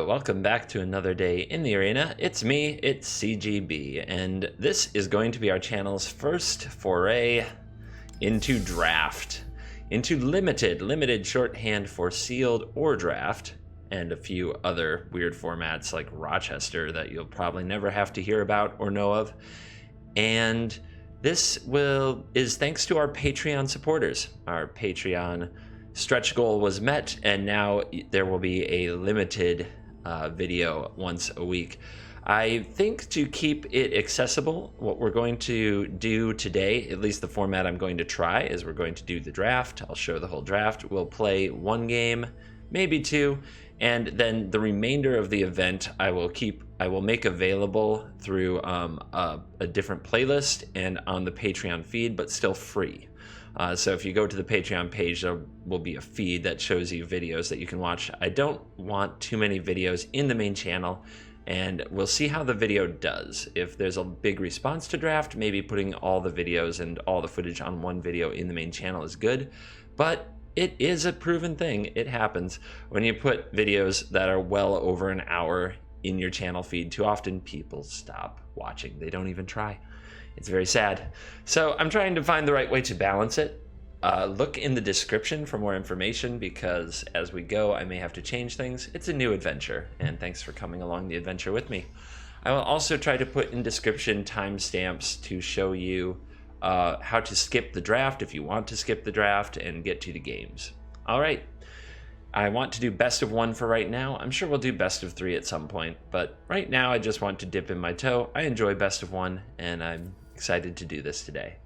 Hello, welcome back to another day in the arena. It's me, it's CGB, and this is going to be our channel's first foray into draft, into limited shorthand for sealed or draft, and a few other weird formats like Rochester that you'll probably never have to hear about or know of. And this is thanks to our Patreon supporters. Our Patreon stretch goal was met, and now there will be a limited video once a week. I think to keep it accessible, what we're going to do today, at least the format I'm going to try, is we're going to do the draft. I'll show the whole draft. We'll play one game, maybe two, and then the remainder of the event I will make available through a different playlist and on the Patreon feed, but still free. So if you go to the Patreon page, there will be a feed that shows you videos that you can watch. I don't want too many videos in the main channel, and we'll see how the video does. If there's a big response to draft, maybe putting all the videos and all the footage on one video in the main channel is good, but it is a proven thing. It happens when you put videos that are well over an hour in your channel feed. Too often people stop watching. They don't even try. It's very sad. So I'm trying to find the right way to balance it. Look in the description for more information, because as we go, I may have to change things. It's a new adventure, and thanks for coming along the adventure with me. I will also try to put in description timestamps to show you how to skip the draft if you want to skip the draft and get to the games. All right. I want to do best of one for right now. I'm sure we'll do best of three at some point, but right now I just want to dip in my toe. I enjoy best of one, and I'm excited to do this today.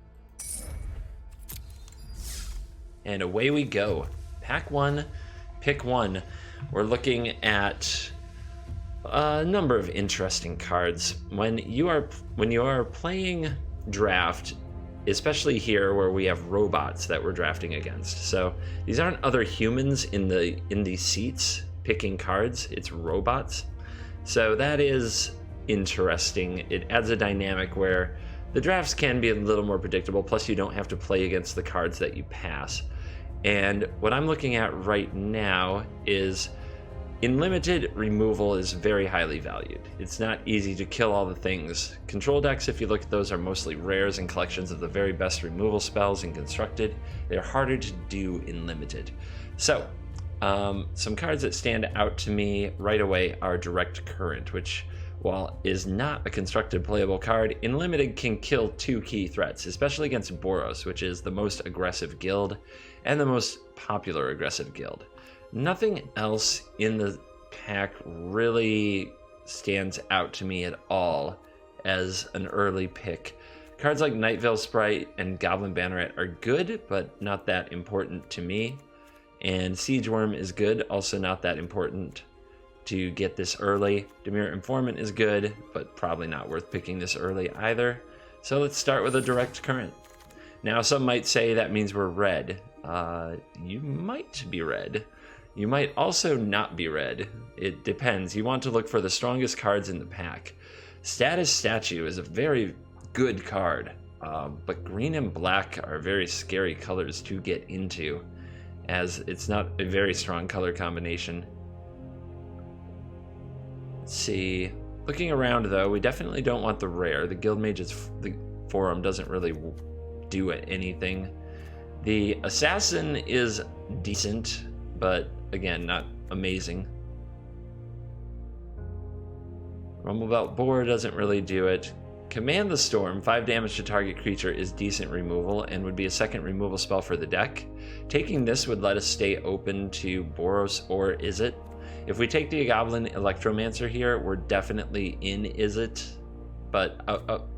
And away we go. Pack one, pick one. We're looking at a number of interesting cards. When you are playing draft, especially here where we have robots that we're drafting against. So these aren't other humans in the seats picking cards, it's robots. So that is interesting. It adds a dynamic where the drafts can be a little more predictable, plus you don't have to play against the cards that you pass. And what I'm looking at right now is, in limited, removal is very highly valued. It's not easy to kill all the things. Control decks, if you look at those, are mostly rares and collections of the very best removal spells in Constructed. They're harder to do in limited. So, some cards that stand out to me right away are Direct Current, which, while is not a constructed playable card, in limited can kill two key threats, especially against Boros, which is the most aggressive guild and the most popular aggressive guild. Nothing else in the pack really stands out to me at all as an early pick. Cards like Night Veil Sprite and Goblin Banneret are good, but not that important to me. And Siege Worm is good, also not that important to get this early. Demure Informant is good, but probably not worth picking this early either. So let's start with a Direct Current. Now, some might say that means we're red. You might be red. You might also not be red. It depends. You want to look for the strongest cards in the pack. Status Statue is a very good card, but green and black are very scary colors to get into, as it's not a very strong color combination. Let's see. Looking around, though, we definitely don't want the rare. The Guildmage's Forum doesn't really do anything. The Assassin is decent, but again, not amazing. Rumblebelt Boar doesn't really do it. Command the Storm, 5 damage to target creature, is decent removal and would be a second removal spell for the deck. Taking this would let us stay open to Boros or Izzet. If we take the Goblin Electromancer here, we're definitely in Izzet, but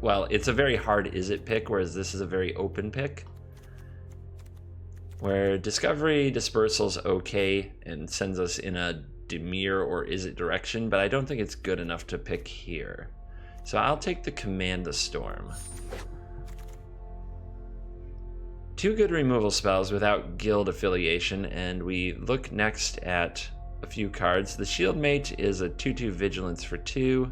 well, it's a very hard Izzet pick, whereas this is a very open pick. Where Discovery Dispersal's okay and sends us in a Dimir or Izzet direction, but I don't think it's good enough to pick here. So I'll take the Command the Storm. Two good removal spells without guild affiliation, and we look next at a few cards. The Shieldmate is a 2/2 Vigilance for 2.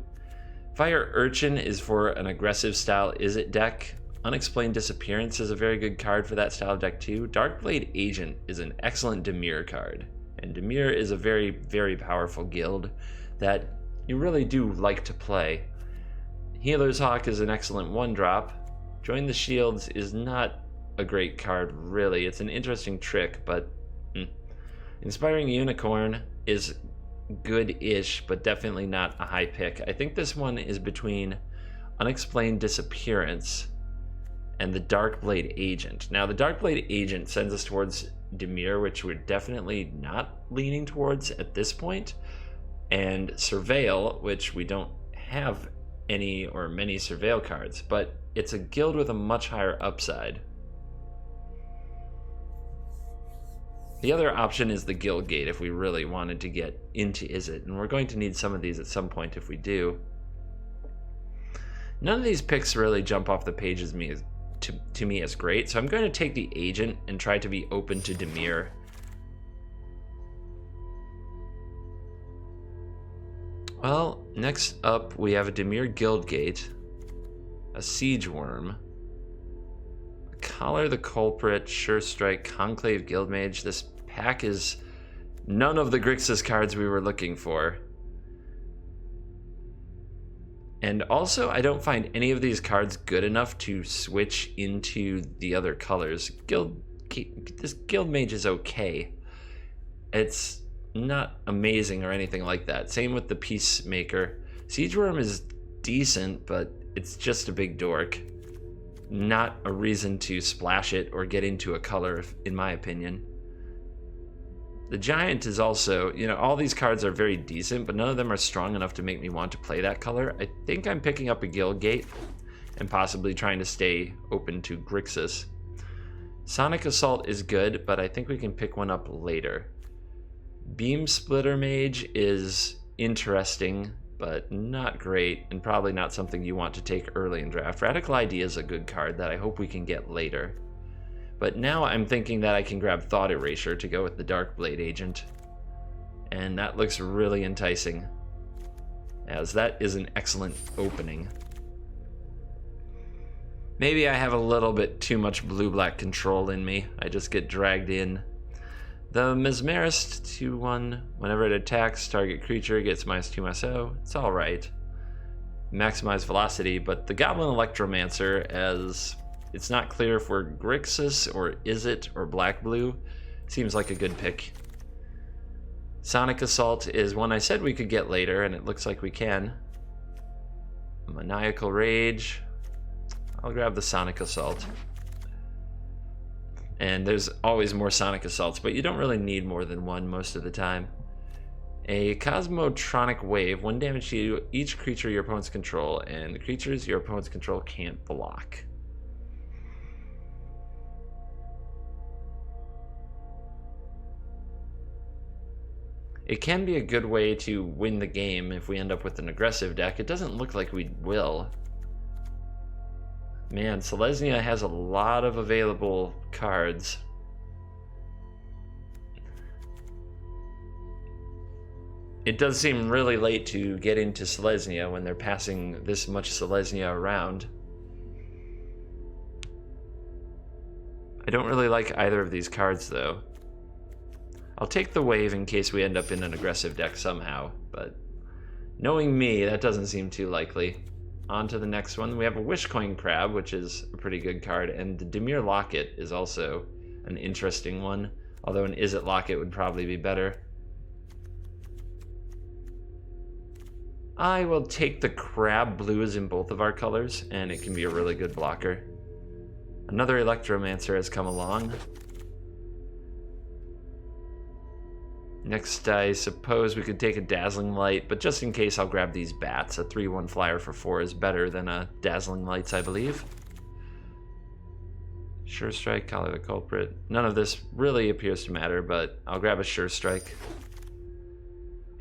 Fire Urchin is for an aggressive style Izzet deck. Unexplained Disappearance is a very good card for that style of deck too. Darkblade Agent is an excellent Dimir card, and Dimir is a very, very powerful guild that you really do like to play. Healer's Hawk is an excellent 1-drop. Join the Shields is not a great card, really. It's an interesting trick, but Inspiring Unicorn is good-ish, but definitely not a high pick. I think this one is between Unexplained Disappearance and the Darkblade Agent. Now, the Darkblade Agent sends us towards Dimir, which we're definitely not leaning towards at this point, and Surveil, which we don't have any or many Surveil cards, but it's a guild with a much higher upside. The other option is the Guild Gate if we really wanted to get into Izzet, and we're going to need some of these at some point if we do. None of these picks really jump off the page to me as great, so I'm going to take the Agent and try to be open to Dimir. Well, next up we have a Dimir Guild Gate, a Siege Worm, Collar the Culprit, Sure Strike, Conclave Guildmage. This pack is none of the Grixis cards we were looking for. And also, I don't find any of these cards good enough to switch into the other colors. This Guildmage is okay. It's not amazing or anything like that. Same with the Peacemaker. Siege Worm is decent, but it's just a big dork. Not a reason to splash it or get into a color, in my opinion. The Giant is also, all these cards are very decent, but none of them are strong enough to make me want to play that color. I think I'm picking up a Guild Gate and possibly trying to stay open to Grixis. Sonic Assault is good, but I think we can pick one up later. Beam Splitter Mage is interesting, but not great, and probably not something you want to take early in draft. Radical Idea is a good card that I hope we can get later. But now I'm thinking that I can grab Thought Erasure to go with the Darkblade Agent. And that looks really enticing, as that is an excellent opening. Maybe I have a little bit too much blue-black control in me. I just get dragged in. The Mesmerist 2/1, whenever it attacks, target creature gets -2/-0. It's alright. Maximize velocity, but the Goblin Electromancer, as it's not clear if we're Grixis or Izzet or Black-Blue, seems like a good pick. Sonic Assault is one I said we could get later, and it looks like we can. Maniacal Rage. I'll grab the Sonic Assault. And there's always more Sonic Assaults, but you don't really need more than one most of the time. A Cosmotronic Wave, 1 damage to each creature your opponents control, and the creatures your opponents control can't block. It can be a good way to win the game if we end up with an aggressive deck. It doesn't look like we will. Man, Selesnya has a lot of available cards. It does seem really late to get into Selesnya when they're passing this much Selesnya around. I don't really like either of these cards, though. I'll take the wave in case we end up in an aggressive deck somehow, but knowing me, that doesn't seem too likely. On to the next one. We have a Wishcoin Crab, which is a pretty good card, and the Dimir Locket is also an interesting one, although an Izzet Locket would probably be better. I will take the Crab. Blue is in both of our colors, and it can be a really good blocker. Another Electromancer has come along. Next, I suppose we could take a Dazzling Light, but just in case, I'll grab these Bats. A 3/1 flyer for 4 is better than a Dazzling Lights, I believe. Sure Strike, Collar the Culprit. None of this really appears to matter, but I'll grab a Sure Strike.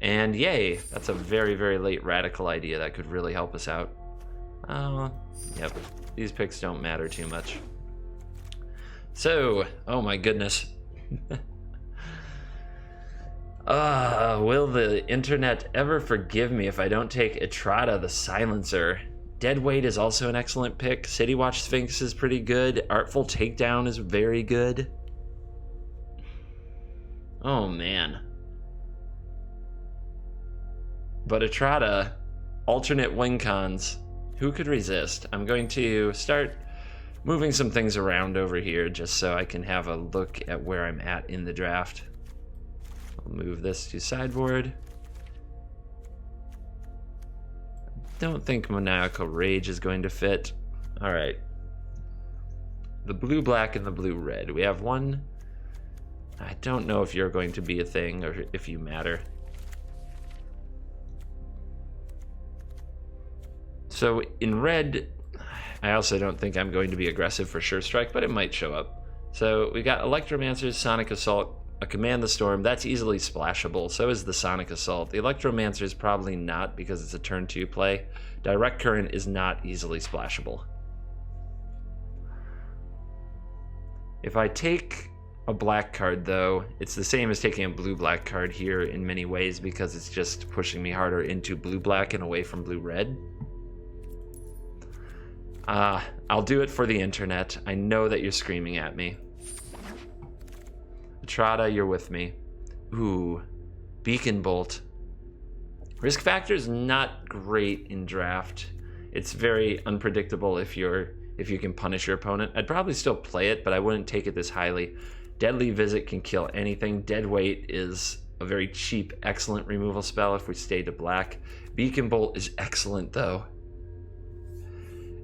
And yay, that's a very, very late Radical Idea that could really help us out. Yep, these picks don't matter too much. So, oh my goodness. Will the internet ever forgive me if I don't take Etrata the Silencer? Deadweight is also an excellent pick. City Watch Sphinx is pretty good. Artful Takedown is very good. Oh man. But Etrata, alternate win cons, who could resist? I'm going to start moving some things around over here just so I can have a look at where I'm at in the draft. I'll move this to sideboard. Don't think Maniacal Rage is going to fit. All right. The blue-black and the blue-red. We have one. I don't know if you're going to be a thing or if you matter. So in red, I also don't think I'm going to be aggressive for Sure Strike, but it might show up. So we got Electromancer's Sonic Assault, a Command the Storm. That's easily splashable. So is the Sonic Assault. The Electromancer is probably not because it's a turn 2 play. Direct Current is not easily splashable. If I take a black card, though, it's the same as taking a blue-black card here in many ways because it's just pushing me harder into blue-black and away from blue-red. I'll do it for the internet. I know that you're screaming at me. Etrata, you're with me. Ooh, Beacon Bolt. Risk factor is not great in draft. It's very unpredictable if you can punish your opponent. I'd probably still play it, but I wouldn't take it this highly. Deadly Visit can kill anything. Dead Weight is a very cheap, excellent removal spell if we stay to black. Beacon Bolt is excellent, though,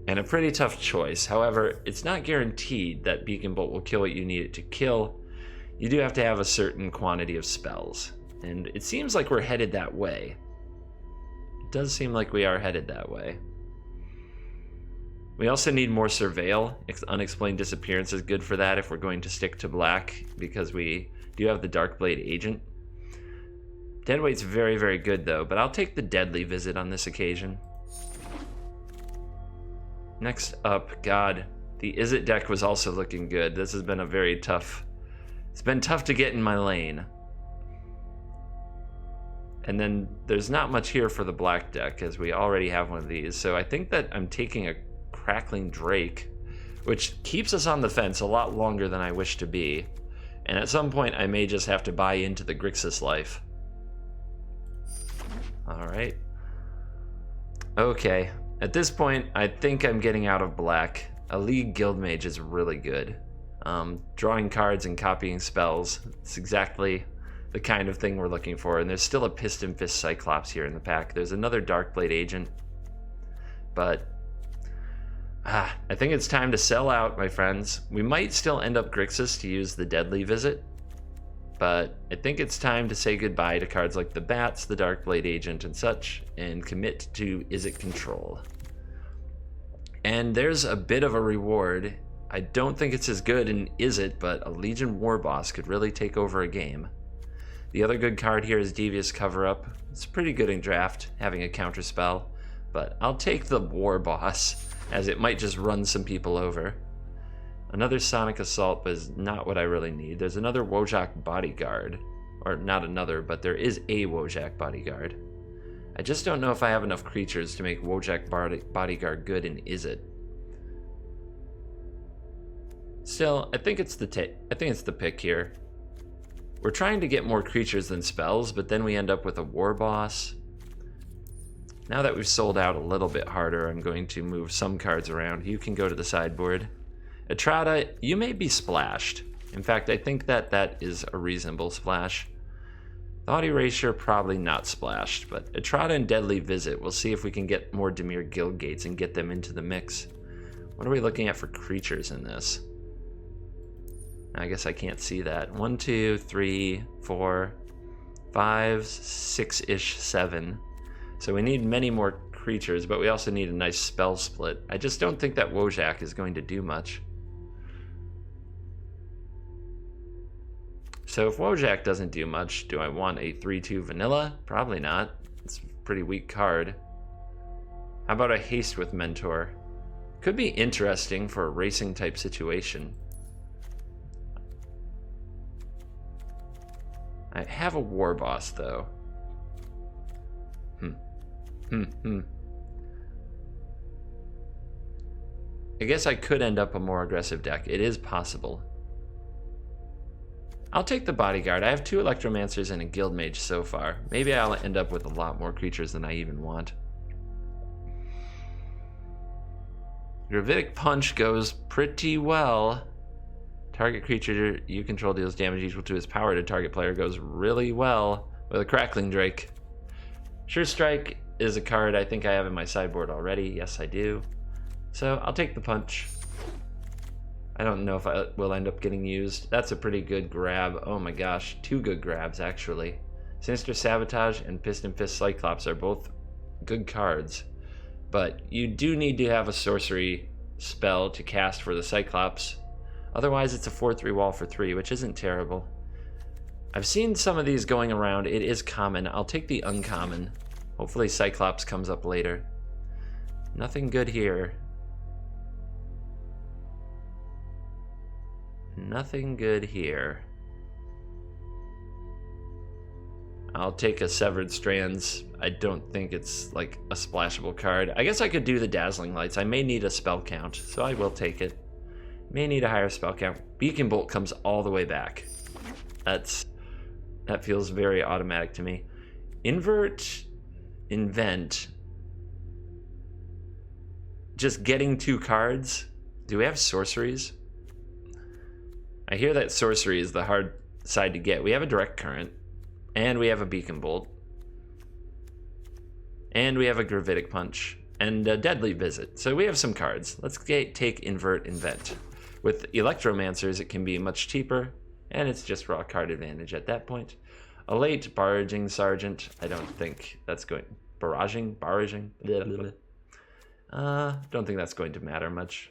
and a pretty tough choice. However, it's not guaranteed that Beacon Bolt will kill what you need it to kill. You do have to have a certain quantity of spells, and it seems like we're headed that way. It does seem like we are headed that way. We also need more Surveil. Unexplained Disappearance is good for that if we're going to stick to black, because we do have the Darkblade Agent. Deadweight's very, very good, though, but I'll take the Deadly Visit on this occasion. Next up, God, the Izzet deck was also looking good. This has been a very tough... It's been tough to get in my lane. And then there's not much here for the black deck, as we already have one of these. So I think that I'm taking a Crackling Drake, which keeps us on the fence a lot longer than I wish to be. And at some point, I may just have to buy into the Grixis life. All right. Okay. At this point, I think I'm getting out of black. A League Guildmage is really good. Drawing cards and copying spells. It's exactly the kind of thing we're looking for. And there's still a Piston Fist Cyclops here in the pack. There's another Darkblade Agent. But I think it's time to sell out, my friends. We might still end up Grixis to use the Deadly Visit, but I think it's time to say goodbye to cards like the Bats, the Darkblade Agent, and such, and commit to Izzet Control. And there's a bit of a reward. I don't think it's as good in Izzet, but a Legion War Boss could really take over a game. The other good card here is Devious Cover-Up. It's pretty good in draft, having a counter spell, but I'll take the War Boss, as it might just run some people over. Another Sonic Assault is not what I really need. There's another Wojak Bodyguard. Or not another, but there is a Wojak Bodyguard. I just don't know if I have enough creatures to make Wojak Bodyguard good in Izzet. Still, I think it's the pick here. We're trying to get more creatures than spells, but then we end up with a War Boss. Now that we've sold out a little bit harder, I'm going to move some cards around. You can go to the sideboard. Etrata, you may be splashed. In fact, I think that is a reasonable splash. Thought Erasure, probably not splashed, but Etrata and Deadly Visit, we'll see if we can get more Dimir Guildgates and get them into the mix. What are we looking at for creatures in this? I guess I can't see that. 1, 2, 3, 4, 5, 6-ish, 7. So we need many more creatures, but we also need a nice spell split. I just don't think that Wojak is going to do much. So if Wojak doesn't do much, do I want a 3-2 vanilla? Probably not. It's a pretty weak card. How about a Haste with Mentor? Could be interesting for a racing type situation. I have a War Boss, though. I guess I could end up a more aggressive deck. It is possible. I'll take the bodyguard. I have 2 electromancers and a guild mage so far. Maybe I'll end up with a lot more creatures than I even want. Gravitic Punch goes pretty well. Target creature you control deals damage equal to its power to target player goes really well with a Crackling Drake. Sure Strike is a card I think I have in my sideboard already. Yes, I do. So I'll take the punch. I don't know if I will end up getting used. That's a pretty good grab. Oh my gosh, 2 good grabs actually. Sinister Sabotage and Piston Fist Cyclops are both good cards, but you do need to have a sorcery spell to cast for the Cyclops. Otherwise, it's a 4/3 wall for 3, which isn't terrible. I've seen some of these going around. It is common. I'll take the uncommon. Hopefully Cyclops comes up later. Nothing good here. Nothing good here. I'll take a Severed Strands. I don't think it's like a splashable card. I guess I could do the Dazzling Lights. I may need a spell count, so I will take it. May need a higher spell count. Beacon Bolt comes all the way back. That feels very automatic to me. Invert, Invent. Just getting 2 cards. Do we have sorceries? I hear that sorcery is the hard side to get. We have a Direct Current, and we have a Beacon Bolt, and we have a Gravitic Punch, and a Deadly Visit. So we have some cards. Let's take Invert, Invent. With Electromancers, it can be much cheaper, and it's just raw card advantage at that point. A late Barraging Sergeant. I don't think that's going... Barraging? Don't think that's going to matter much.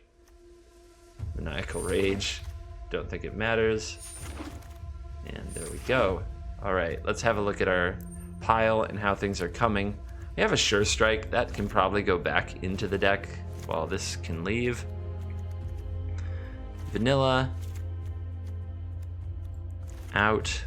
Maniacal Rage. Don't think it matters. And there we go. All right, let's have a look at our pile and how things are coming. We have a Sure Strike. That can probably go back into the deck while this can leave. Vanilla. Out.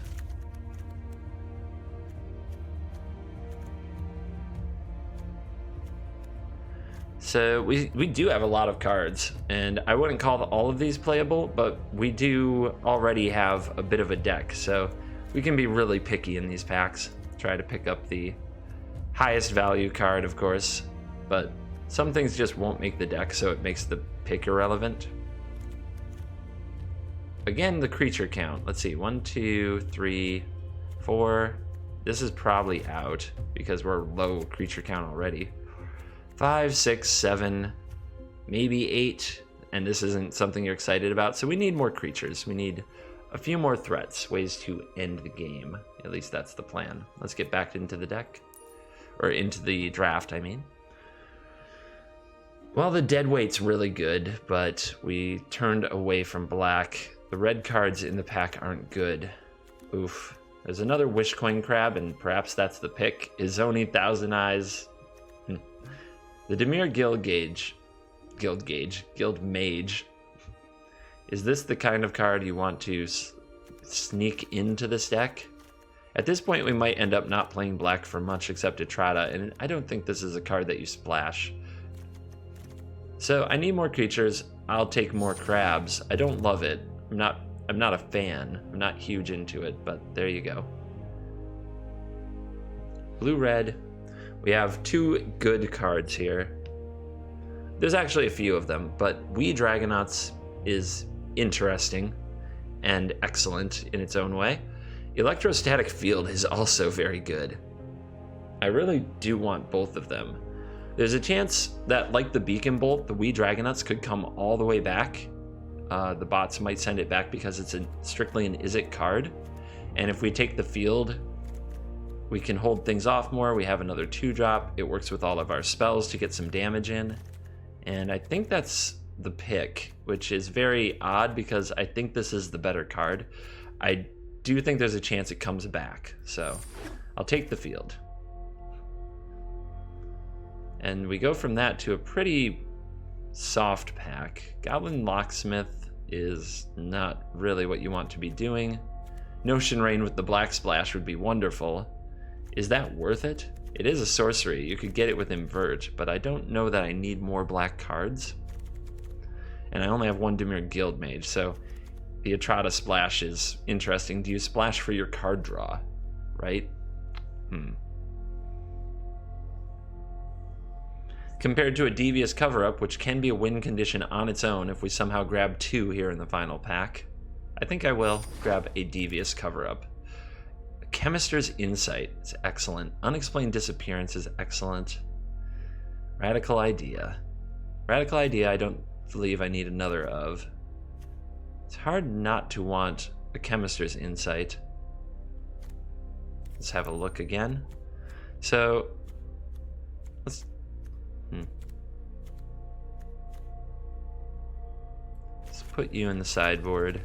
So we do have a lot of cards, and I wouldn't call all of these playable, but we do already have a bit of a deck, so we can be really picky in these packs. Try to pick up the highest value card, of course, but some things just won't make the deck, so it makes the pick irrelevant. Again, the creature count. Let's see, 1, 2, 3, 4. This is probably out because we're low creature count already. 5, 6, 7, maybe 8, and this isn't something you're excited about, so we need more creatures. We need a few more threats, ways to end the game. At least that's the plan. Let's get back into the deck, or into the draft, I mean. Well, the deadweight's really good, but we turned away from black. The red cards in the pack aren't good. Oof. There's another Wishcoin Crab, and perhaps that's the pick. Izoni, Thousand Eyes. The Dimir Guild Mage. Is this the kind of card you want to sneak into this deck? At this point, we might end up not playing black for much except Etrata, and I don't think this is a card that you splash. So I need more creatures. I'll take more crabs. I don't love it. I'm not a fan. I'm not huge into it, but there you go. Blue-red. We have 2 good cards here. There's actually a few of them, but We Dragonauts is interesting and excellent in its own way. Electrostatic Field is also very good. I really do want both of them. There's a chance that, like the Beacon Bolt, the We Dragonauts could come all the way back. The bots might send it back because it's strictly an Is It card. And if we take the field, we can hold things off more. We have another 2-drop. It works with all of our spells to get some damage in. And I think that's the pick, which is very odd because I think this is the better card. I do think there's a chance it comes back. So I'll take the field. And we go from that to a pretty soft pack. Goblin Locksmith is not really what you want to be doing. Notion Rain with the Black Splash would be wonderful. Is that worth it? It is a sorcery. You could get it with Invert, but I don't know that I need more black cards. And I only have 1 Dimir Guild Mage, so the Etrata splash is interesting. Do you splash for your card draw, right? Compared to a Devious Cover-Up, which can be a win condition on its own if we somehow grab 2 here in the final pack, I think I will grab a Devious Cover-Up. Chemist's Insight is excellent. Unexplained Disappearance is excellent. Radical Idea. Radical Idea I don't believe I need another of. It's hard not to want a Chemist's Insight. Let's have a look again. So, let's put you in the sideboard.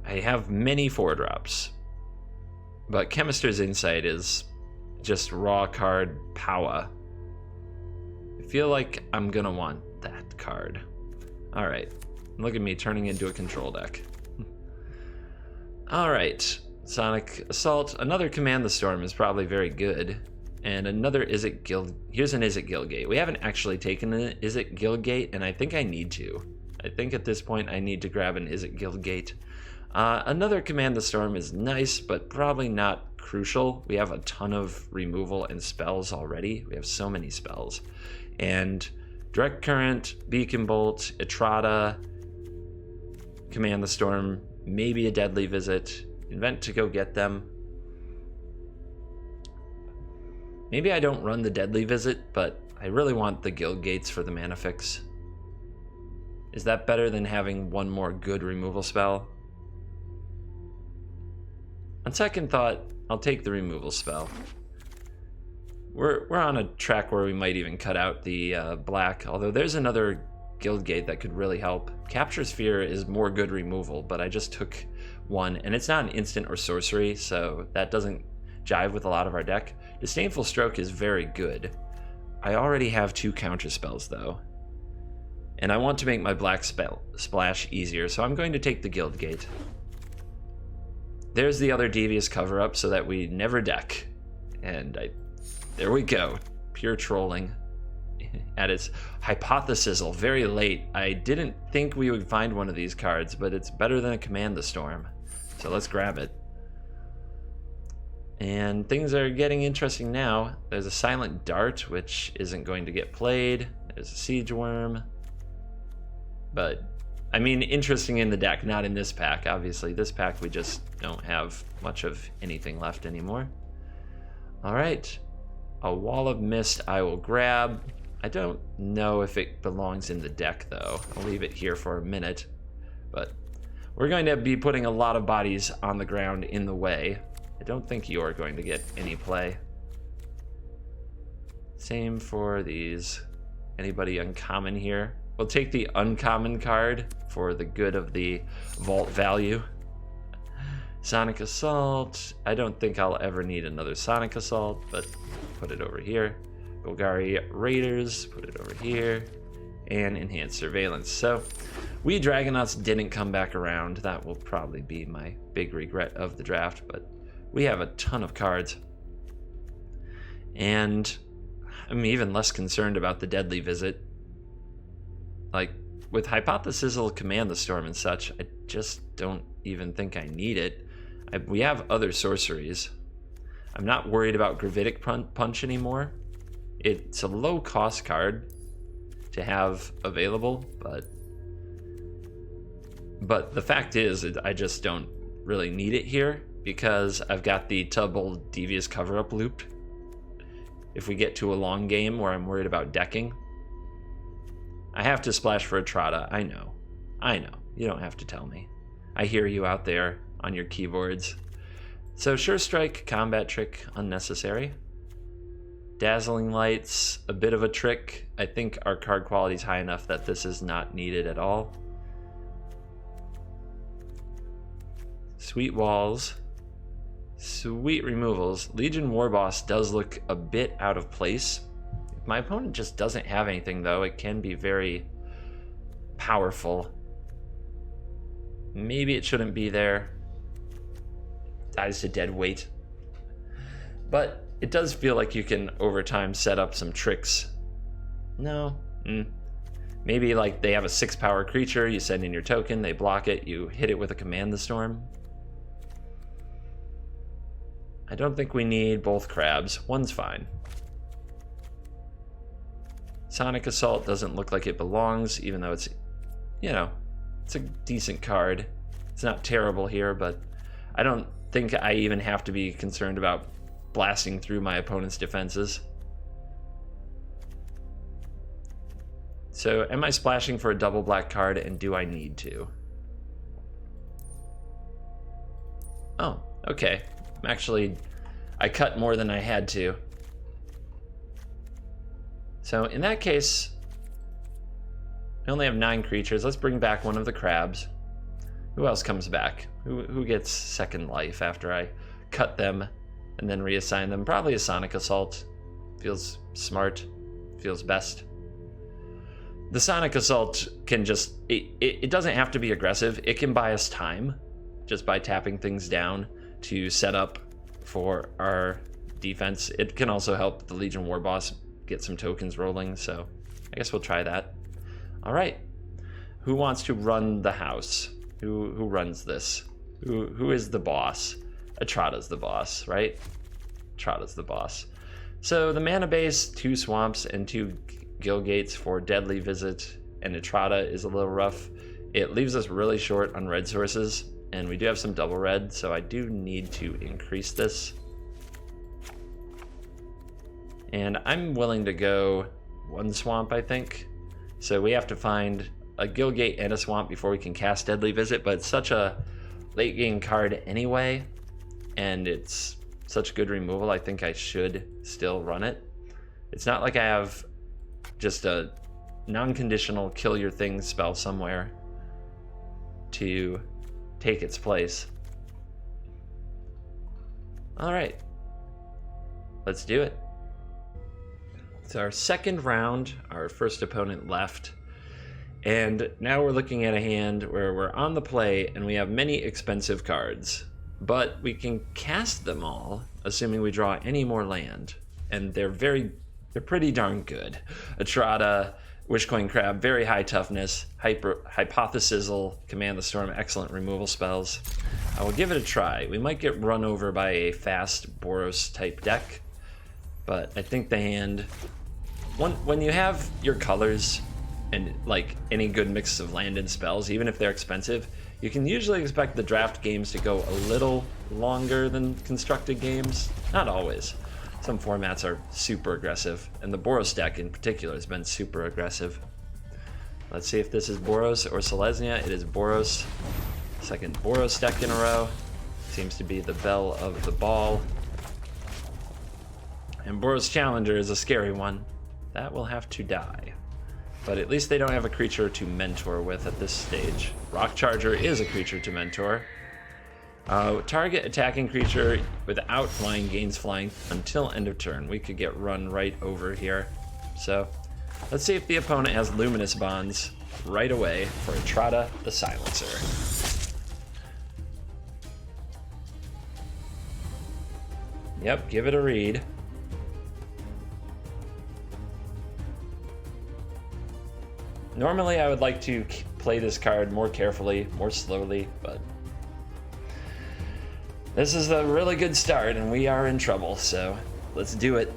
I have many 4-drops, but Chemist's Insight is just raw card power. I feel like I'm gonna want that card. Alright, look at me turning into a control deck. Alright, Sonic Assault. Another Command the Storm is probably very good. And another Izzet Guild. Here's an Izzet Guildgate. We haven't actually taken an Izzet Guildgate, and I think I need to. I think at this point I need to grab an Izzet Guildgate. Another Command the Storm is nice, but probably not crucial. We have a ton of removal and spells already. We have so many spells. And Direct Current, Beacon Bolt, Etrata, Command the Storm, maybe a Deadly Visit, Invent to go get them. Maybe I don't run the Deadly Visit, but I really want the Guild Gates for the mana fix. Is that better than having one more good removal spell? On second thought, I'll take the removal spell. We're on a track where we might even cut out the black, although there's another Guild Gate that could really help. Capture Sphere is more good removal, but I just took one, and it's not an instant or sorcery, so that doesn't jive with a lot of our deck. Disdainful Stroke is very good. I already have 2 counter spells though, and I want to make my black spell splash easier, so I'm going to take the Guild Gate. There's the other Devious Cover-Up so that we never deck, and there we go. Pure trolling at its hypothesizel very late. I didn't think we would find one of these cards, but it's better than a Command the Storm, so let's grab it. And things are getting interesting now. There's a Silent Dart, which isn't going to get played. There's a Siege Worm. But, I mean, interesting in the deck, not in this pack. Obviously, this pack we just don't have much of anything left anymore. Alright. A Wall of Mist I will grab. I don't know if it belongs in the deck, though. I'll leave it here for a minute. But we're going to be putting a lot of bodies on the ground in the way. I don't think you're going to get any play. Same for these. Anybody uncommon here? We'll take the uncommon card for the good of the vault value. Sonic Assault. I don't think I'll ever need another Sonic Assault, but put it over here. Golgari Raiders, put it over here. And Enhanced Surveillance. So, we Dragonauts didn't come back around. That will probably be my big regret of the draft, but we have a ton of cards. And I'm even less concerned about the Deadly Visit. Like, with Hypothesizel, Command the Storm and such, I just don't even think I need it. We have other sorceries. I'm not worried about Gravitic Punch anymore. It's a low cost card to have available, but the fact is, I just don't really need it here because I've got the Double Devious Cover-Up looped. If we get to a long game where I'm worried about decking, I have to splash for Etrata. I know. You don't have to tell me. I hear you out there on your keyboards. So Sure Strike, Combat Trick, unnecessary. Dazzling Lights, a bit of a trick. I think our card quality is high enough that this is not needed at all. Sweet Walls. Sweet removals. Legion Warboss does look a bit out of place. If my opponent just doesn't have anything, though, it can be very powerful. Maybe it shouldn't be there. Dies to dead weight. But It does feel like you can, over time, set up some tricks. No. Maybe like they have a 6-power creature, you send in your token, they block it, you hit it with a Command the Storm. I don't think we need both crabs. One's fine. Sonic Assault doesn't look like it belongs, even though it's, you know, it's a decent card. It's not terrible here, but I don't think I even have to be concerned about blasting through my opponent's defenses. So am I splashing for a double black card, and do I need to? Oh, okay. Actually, I cut more than I had to. So in that case, I only have 9 creatures. Let's bring back one of the crabs. Who else comes back? Who gets second life after I cut them and then reassign them? Probably a Sonic Assault. Feels smart. Feels best. The Sonic Assault can just... It doesn't have to be aggressive. It can buy us time just by tapping things down to set up for our defense. It can also help the Legion War Boss get some tokens rolling, so I guess we'll try that. All right. Who wants to run the house? Who runs this? Who is the boss? Atrada's the boss, right? Atrada's the boss. So the mana base, 2 swamps and 2 Gill Gates for Deadly Visit, and Atrada is a little rough. It leaves us really short on red sources, and we do have some double red, so I do need to increase this. And I'm willing to go 1 swamp, I think. So we have to find a Gill Gate and a swamp before we can cast Deadly Visit, but it's such a late game card anyway, and it's such good removal, I think I should still run it. It's not like I have just a non-conditional kill your thing spell somewhere to take its place. All right, let's do it. It's our second round, our first opponent left, and now we're looking at a hand where we're on the play and we have many expensive cards, but we can cast them all, assuming we draw any more land, and they're pretty darn good. Atrada, Wishcoin Crab, very high toughness, Hypothesizzle, Command the Storm, excellent removal spells. I will give it a try. We might get run over by a fast Boros type deck, but I think the hand, when you have your colors and like any good mix of land and spells, even if they're expensive, you can usually expect the draft games to go a little longer than constructed games. Not always. Some formats are super aggressive, and the Boros deck in particular has been super aggressive. Let's see if this is Boros or Selesnya. It is Boros. Second Boros deck in a row. Seems to be the belle of the ball. And Boros Challenger is a scary one. That will have to die. But at least they don't have a creature to mentor with at this stage. Rock Charger is a creature to mentor. Target attacking creature without flying gains flying until end of turn. We could get run right over here. So let's see if the opponent has Luminous Bonds right away for Atrada the Silencer. Yep, give it a read. Normally I would like to play this card more carefully, more slowly, but this is a really good start, and we are in trouble, so let's do it.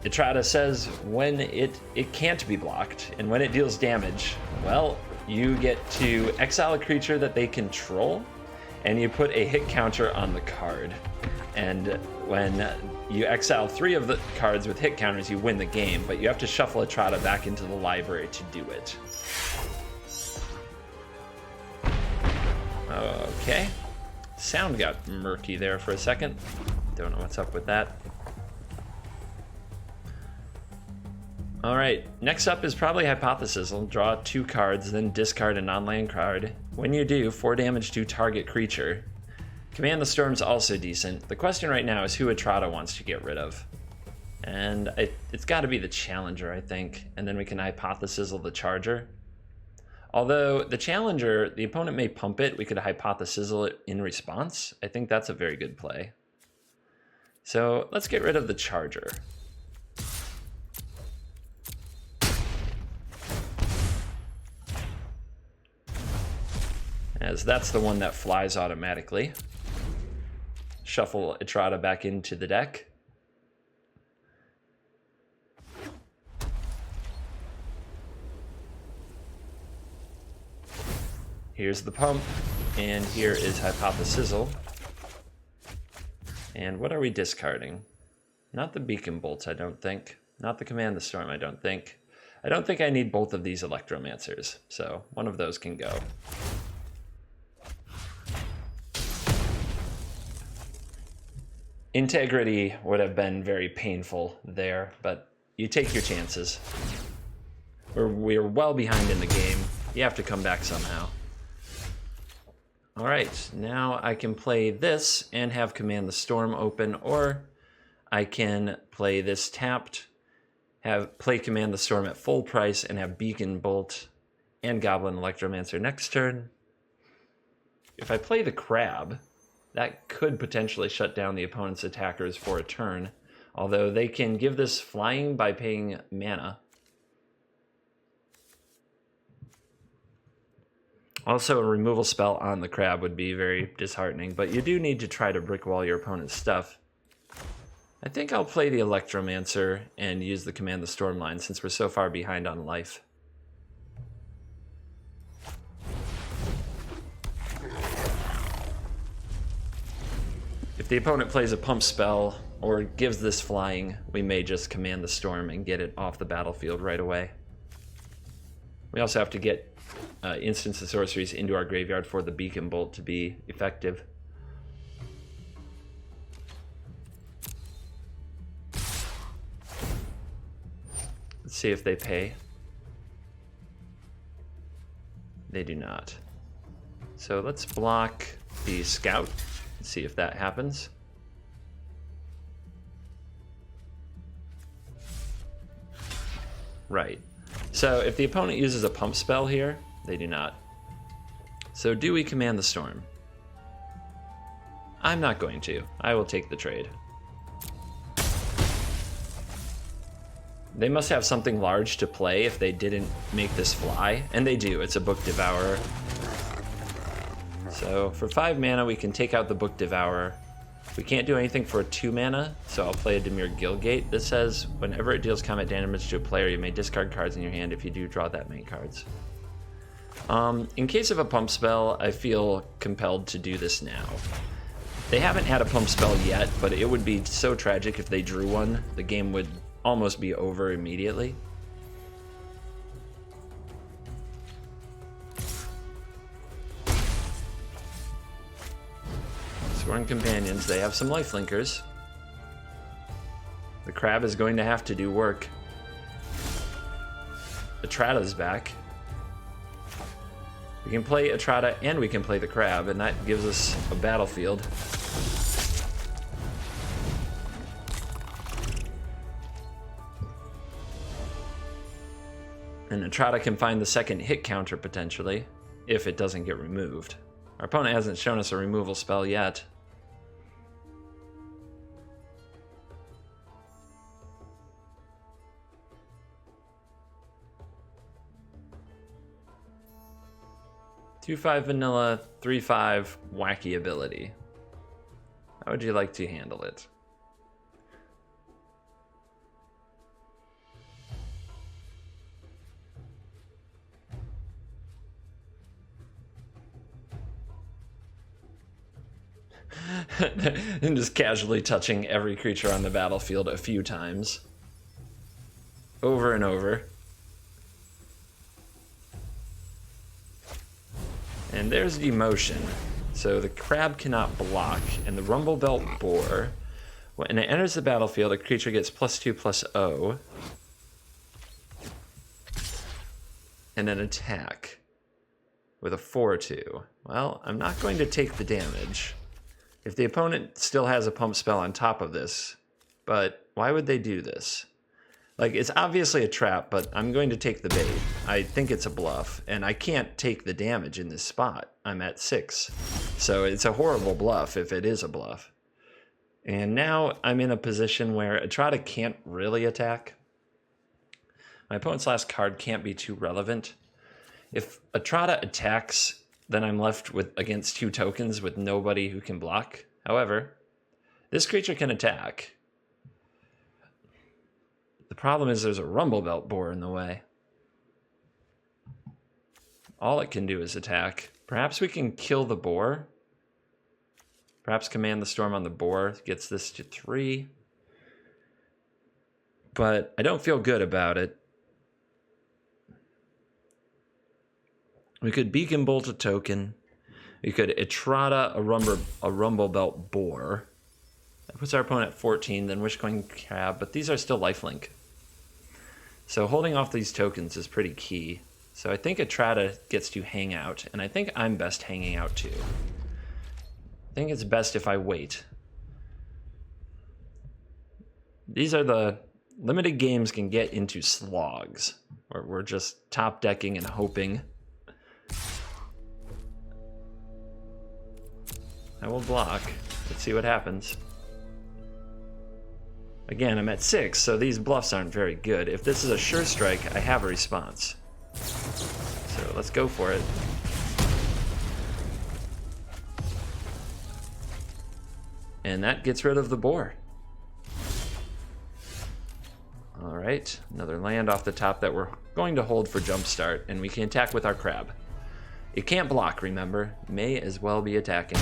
Atrada says when it can't be blocked, and when it deals damage, well, you get to exile a creature that they control, and you put a hit counter on the card. And when you exile 3 of the cards with hit counters, you win the game, but you have to shuffle Atrada back into the library to do it. Okay. Sound got murky there for a second. Don't know what's up with that. All right, next up is probably Hypothesizzle. Draw 2 cards, then discard a non-land card. When you do, 4 damage to target creature. Command the Storm's also decent. The question right now is who Atrada wants to get rid of. And it's got to be the Challenger, I think. And then we can Hypothesizzle the Charger. Although the Challenger, the opponent may pump it, we could Hypothesizzle it in response. I think that's a very good play. So let's get rid of the charger. As that's the one that flies automatically. Shuffle Etrata back into the deck. Here's the pump, and here is Hypothesizzle. And what are we discarding? Not the Beacon Bolt, I don't think. Not the Command the Storm, I don't think. I don't think I need both of these Electromancers, so one of those can go. Integrity would have been very painful there, but you take your chances. We're well behind in the game. You have to come back somehow. All right, now I can play this and have Command the Storm open, or I can play this tapped, play Command the Storm at full price, and have Beacon Bolt and Goblin Electromancer next turn. If I play the Crab, that could potentially shut down the opponent's attackers for a turn, although they can give this flying by paying mana. Also, a removal spell on the Crab would be very disheartening, but you do need to try to brick wall your opponent's stuff. I think I'll play the Electromancer and use the Command the Storm line since we're so far behind on life. If the opponent plays a pump spell or gives this flying, we may just Command the Storm and get it off the battlefield right away. We also have to get instants and sorceries into our graveyard for the Beacon Bolt to be effective. Let's see if they pay. They do not. So let's block the Scout and see if that happens. Right. So if the opponent uses a pump spell here, they do not. So do we Command the Storm? I'm not going to. I will take the trade. They must have something large to play if they didn't make this fly, and they do. It's a Book Devourer. So for 5 mana, we can take out the Book Devourer. We can't do anything for a 2 mana, so I'll play a Dimir Guildgate. This says, whenever it deals combat damage to a player, you may discard cards in your hand. If you do, draw that many cards. In case of a pump spell, I feel compelled to do this now. They haven't had a pump spell yet, but it would be so tragic if they drew one. The game would almost be over immediately. Sworn Companions, they have some lifelinkers. The Crab is going to have to do work. Etrata's back. We can play Etrata and we can play the Crab, and that gives us a battlefield. And Etrata can find the second hit counter potentially, if it doesn't get removed. Our opponent hasn't shown us a removal spell yet. Two-5 vanilla, 3-5 wacky ability. How would you like to handle it? And just casually touching every creature on the battlefield a few times. Over and over. And there's Demotion. So the Crab cannot block, and the Rumblebelt Boar, when it enters the battlefield, a creature gets +2/+0, and an attack with a 4/2. Well, I'm not going to take the damage. If the opponent still has a pump spell on top of this, but why would they do this? Like, it's obviously a trap, but I'm going to take the bait. I think it's a bluff, and I can't take the damage in this spot. I'm at 6. So it's a horrible bluff if it is a bluff. And now I'm in a position where Etrata can't really attack. My opponent's last card can't be too relevant. If Etrata attacks, then I'm left with against 2 tokens with nobody who can block. However, this creature can attack. The problem is there's a Rumblebelt boar in the way. All it can do is attack. Perhaps we can kill the boar. Perhaps Command the Storm on the boar gets this to 3. But I don't feel good about it. We could Beacon Bolt a token. We could Etrata a Rumblebelt boar. That puts our opponent at 14, then Wishcoin Crab, but these are still lifelink. So holding off these tokens is pretty key. So I think Etrata gets to hang out, and I think I'm best hanging out too. I think it's best if I wait. These are the limited games can get into slogs, where we're just top decking and hoping. I will block. Let's see what happens. Again, I'm at 6, so these bluffs aren't very good. If this is a sure strike, I have a response. So let's go for it. And that gets rid of the boar. All right, another land off the top that we're going to hold for jumpstart, and we can attack with our crab. It can't block, remember. May as well be attacking.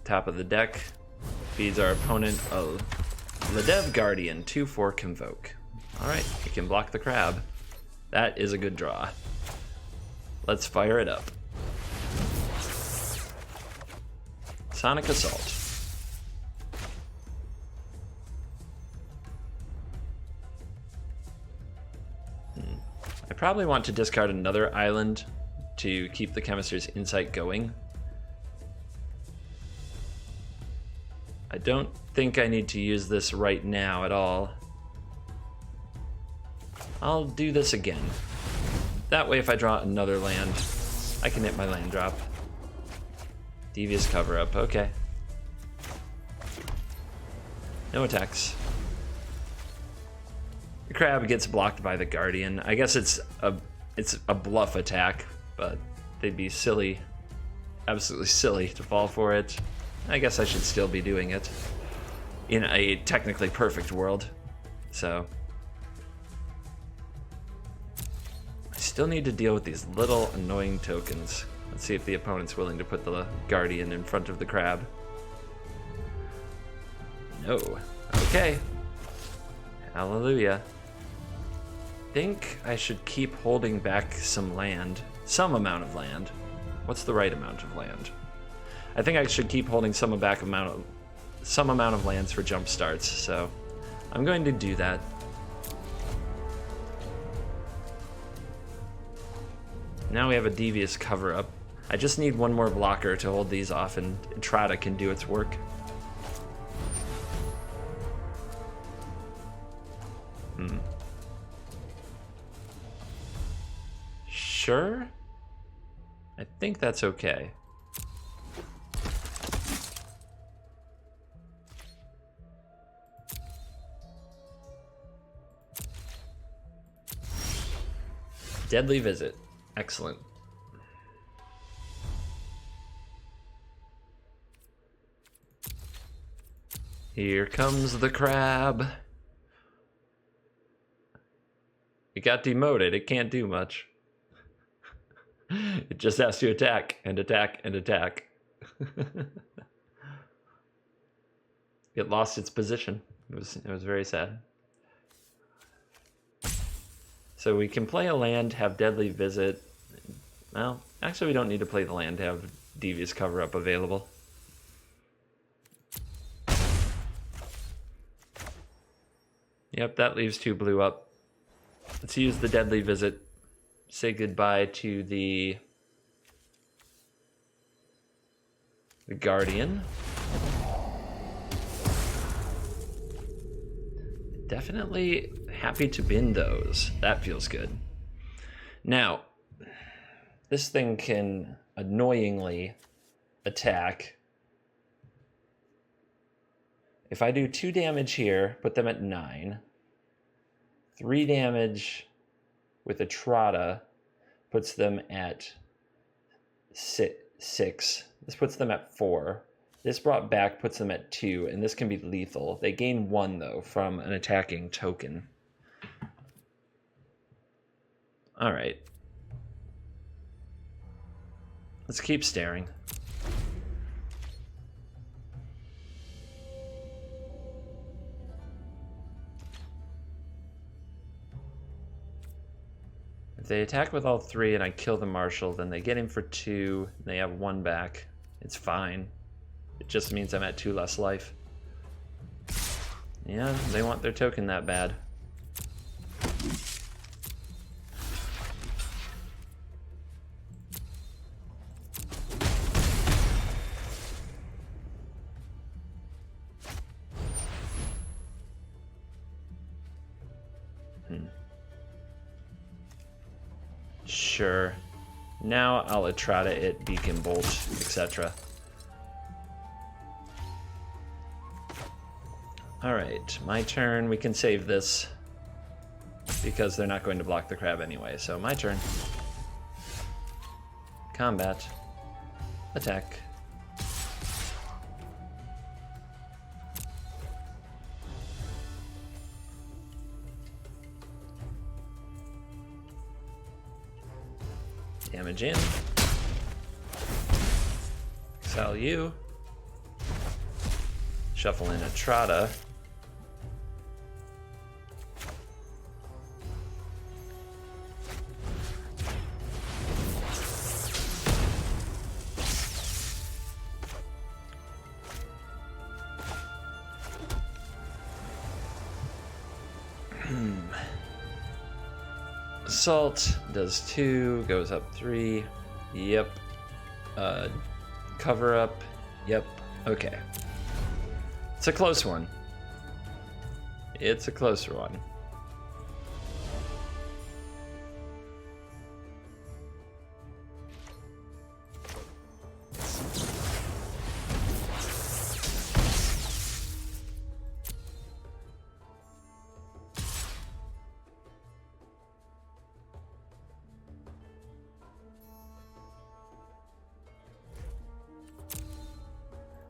Top of the deck feeds our opponent a Ledev Guardian, 2/4 Convoke. All right, it can block the crab. That is a good draw. Let's fire it up. Sonic Assault. I probably want to discard another island to keep the Chemist's Insight going. I don't think I need to use this right now at all. I'll do this again. That way if I draw another land, I can hit my land drop. Devious Cover-Up, okay. No attacks. The crab gets blocked by the Guardian. I guess it's a bluff attack, but they'd be silly, absolutely silly to fall for it. I guess I should still be doing it in a technically perfect world. So I still need to deal with these little annoying tokens. Let's see if the opponent's willing to put the Guardian in front of the crab. No. Okay. Hallelujah. Think I should keep holding back some land. Some amount of land. What's the right amount of land? I think I should keep holding some amount of lands for jump starts, so I'm going to do that. Now we have a Devious Cover-Up. I just need one more blocker to hold these off, and Etrata can do its work. Sure? I think that's okay. Deadly Visit. Excellent. Here comes the crab. It got demoted. It can't do much. It just has to attack and attack and attack. It lost its position. It was very sad. So we can play a land, have Deadly Visit. Well, actually we don't need to play the land to have Devious Cover-Up available. Yep, that leaves 2 blue up. Let's use the Deadly Visit. Say goodbye to the Guardian. Definitely happy to bin those. That feels good. Now, this thing can annoyingly attack. If I do 2 damage here, put them at 9. 3 damage with a Trotta puts them at 6. This puts them at 4. This brought back puts them at 2, and this can be lethal. They gain 1, though, from an attacking token. All right. Let's keep staring. If they attack with all 3 and I kill the Marshal, then they get him for 2, and they have 1 back. It's fine. It just means I'm at 2 less life. Yeah, they want their token that bad. Sure. Now I'll Atrata it, Beacon Bolt, etc. Alright, my turn. We can save this because they're not going to block the crab anyway. So my turn. Combat. Attack. Damage in. Exile you. Shuffle in a Trotta. Assault does 2, goes up 3. Yep. Cover up. Yep. Okay. It's a close one. It's a closer one.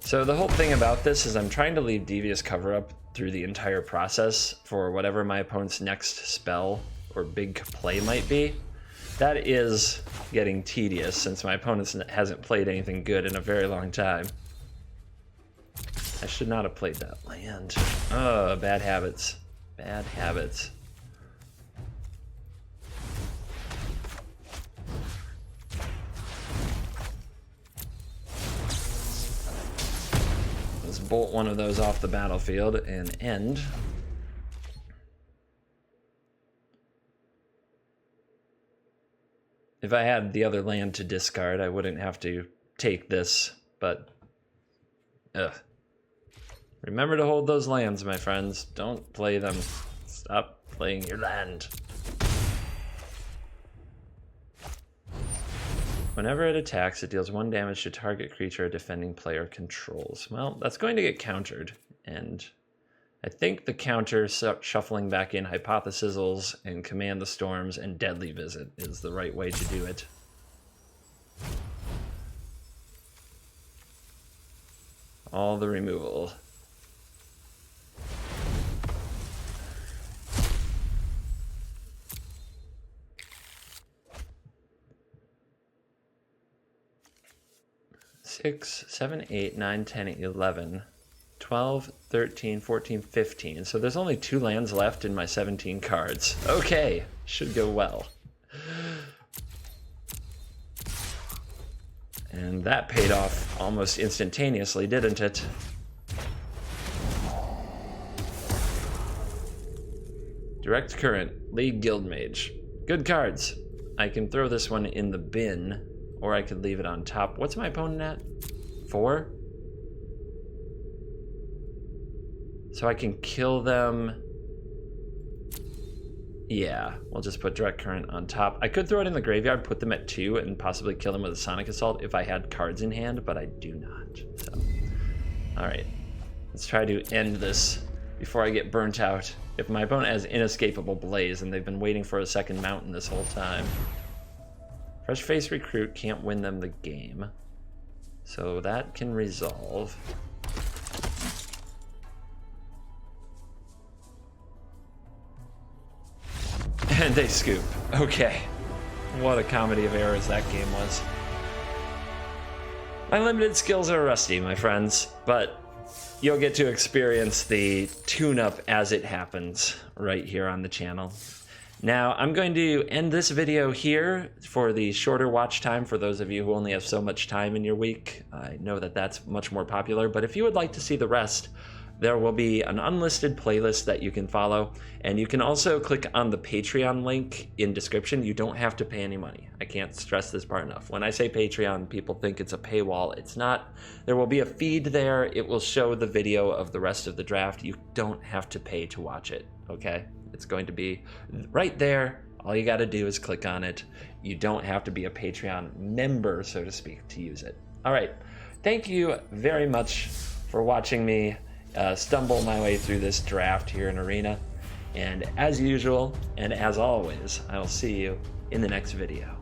So the whole thing about this is I'm trying to leave Devious Cover Up through the entire process for whatever my opponent's next spell or big play might be. That is getting tedious since my opponent hasn't played anything good in a very long time. I should not have played that land. Oh, bad habits. Bad habits. Bolt one of those off the battlefield and end. If I had the other land to discard, I wouldn't have to take this, but remember to hold those lands, my friends. Don't play them. Stop playing your land. Whenever it attacks, it deals 1 damage to target creature a defending player controls. Well, that's going to get countered, and I think the counter shuffling back in Hypothesizzles and Command the Storms and Deadly Visit is the right way to do it. All the removal. Six, 7, 8, 9, 10, 11, 12, 13, 14, 15. So there's only 2 lands left in my 17 cards. Okay, should go well. And that paid off almost instantaneously, didn't it? Direct Current, League Guildmage. Good cards. I can throw this one in the bin, or I could leave it on top. What's my opponent at? 4? So I can kill them Yeah, we'll just put direct current on top. I could throw it in the graveyard, put them at 2, and possibly kill them with a Sonic Assault if I had cards in hand, but I do not. So, all right, let's try to end this before I get burnt out. If my opponent has Inescapable Blaze and they've been waiting for a second mountain this whole time. Fresh Face Recruit can't win them the game, so that can resolve. And they scoop. Okay. What a comedy of errors that game was. My limited skills are rusty, my friends, but you'll get to experience the tune-up as it happens right here on the channel. Now, I'm going to end this video here for the shorter watch time for those of you who only have so much time in your week. I know that that's much more popular, but if you would like to see the rest, there will be an unlisted playlist that you can follow, and you can also click on the Patreon link in description. You don't have to pay any money. I can't stress this part enough. When I say Patreon, people think it's a paywall. It's not. There will be a feed there. It will show the video of the rest of the draft. You don't have to pay to watch it, okay? It's going to be right there. All you got to do is click on it. You don't have to be a Patreon member, so to speak, to use it. All right. Thank you very much for watching me stumble my way through this draft here in Arena. And as usual, and as always, I will see you in the next video.